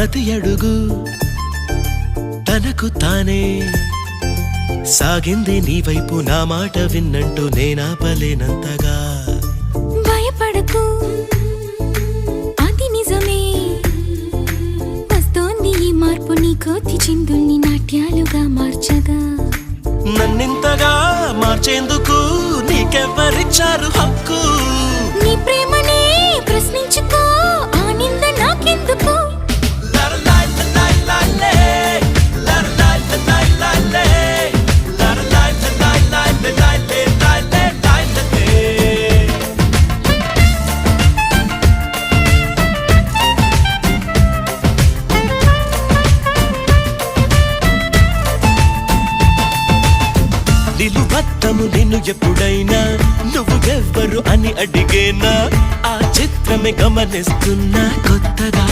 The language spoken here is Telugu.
ప్రతి అడుగు తనకు తానే సాగింది నీ వైపు నా మాట విన్నంటూ నేనాపలేనంతగా భయపడకు అది నిజమే వస్తోంది ఈ మార్పు నీ కోతి చిందుల్ని నాట్యాలుగా మార్చగా నన్నింతగా మార్చేందుకు నీకెవ్వరిచ్చారు హక్కు నీ ప్రేమనే ప్రశ్నించుకో ఆ నింద నాకెందుకు నిలువత్తము నిన్ను ఎప్పుడైనా నువ్వు ఎవ్వరు అని అడిగేనా ఆ చిత్రమే గమనిస్తున్నా కొత్తగా